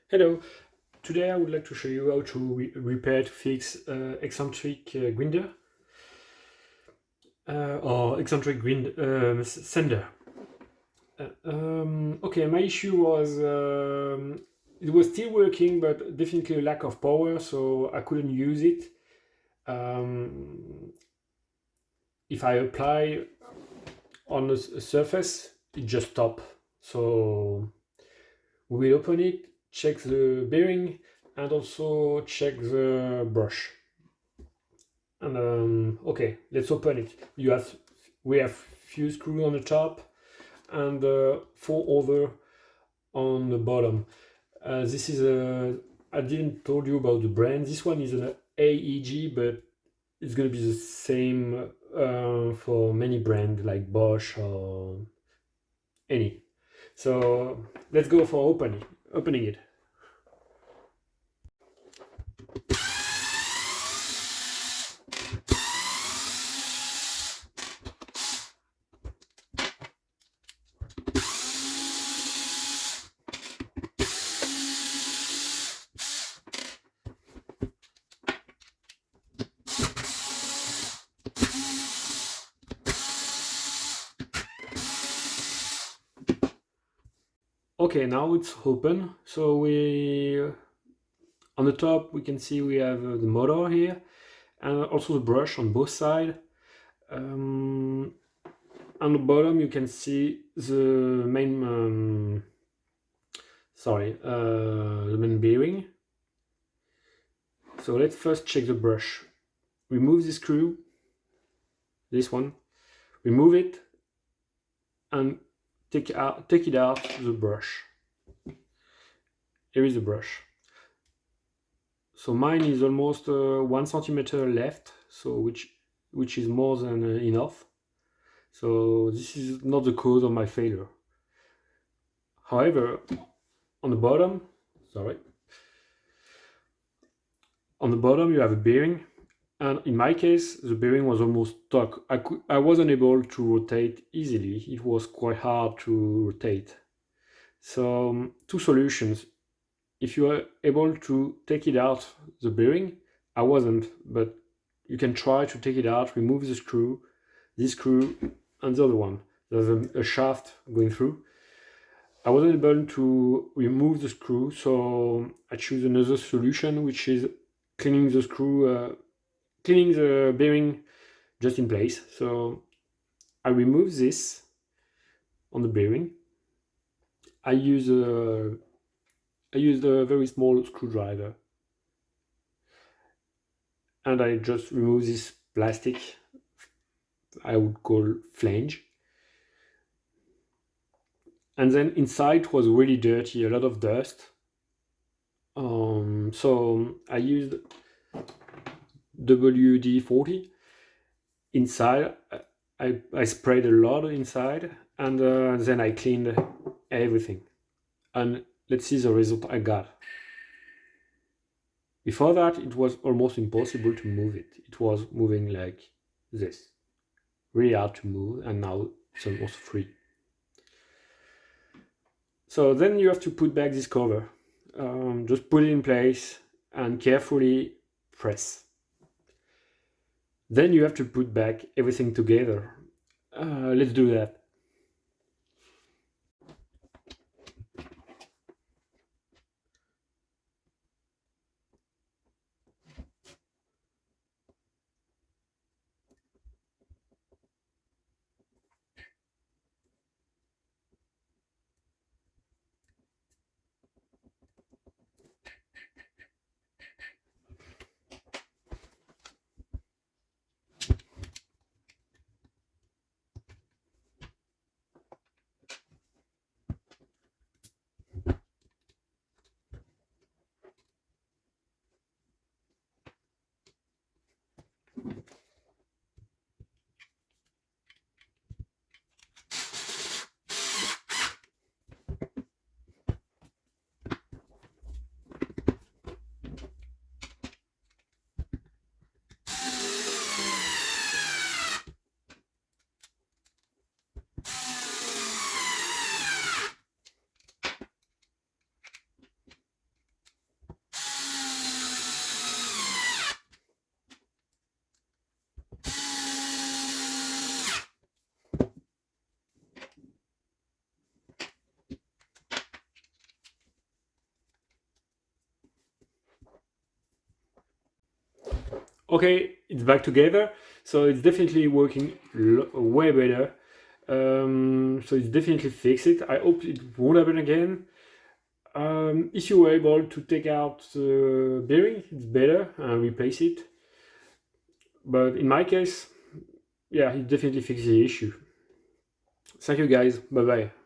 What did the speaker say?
Hello, today I would like to show you how to repair to fix eccentric grinder or eccentric sender. Okay, my issue was it was still working, but definitely a lack of power, so I couldn't use it. If I apply on a surface, it just stopped. So we will open it, check the bearing, and also check the brush. And okay, let's open it. We have few screws on the top and four other on the bottom. This is a I didn't told you about the brand. This one is an AEG, but it's gonna be the same for many brands like Bosch or any. So let's go for opening it. Okay, now it's open. So we on the top we can see we have the motor here and also the brush on both sides. On the bottom you can see the main the main bearing. So let's first check the brush. Remove the screw, this one, remove it and take it out the brush. Here is the brush. So mine is almost 1 centimeter left, so which is more than enough. So this is not the cause of my failure. However, on the bottom, sorry, on the bottom you have a bearing, and in my case the bearing was almost stuck. I wasn't able to rotate easily. It was quite hard to rotate. So two solutions. If you are able to take it out, the bearing, I wasn't, but you can try to take it out, remove the screw, this screw, and the other one. There's a shaft going through. I wasn't able to remove the screw, so I choose another solution, which is cleaning the screw, cleaning the bearing just in place. So I remove this on the bearing. I use a very small screwdriver, and I just remove this plastic I would call flange. And then inside was really dirty, a lot of dust. So I used WD-40 inside. I sprayed a lot inside, and then I cleaned everything. And let's see the result I got. Before that, it was almost impossible to move it. It was moving like this, really hard to move, and now it's almost free. So then you have to put back this cover. Just put it in place and carefully press. Then you have to put back everything together. Let's do that. okay, it's back together, so it's definitely working way better. So it's definitely fixed it. I hope it won't happen again. If you were able to take out the bearing, it's better and replace it. But in my case, yeah, it definitely fixes the issue. Thank you guys. Bye bye.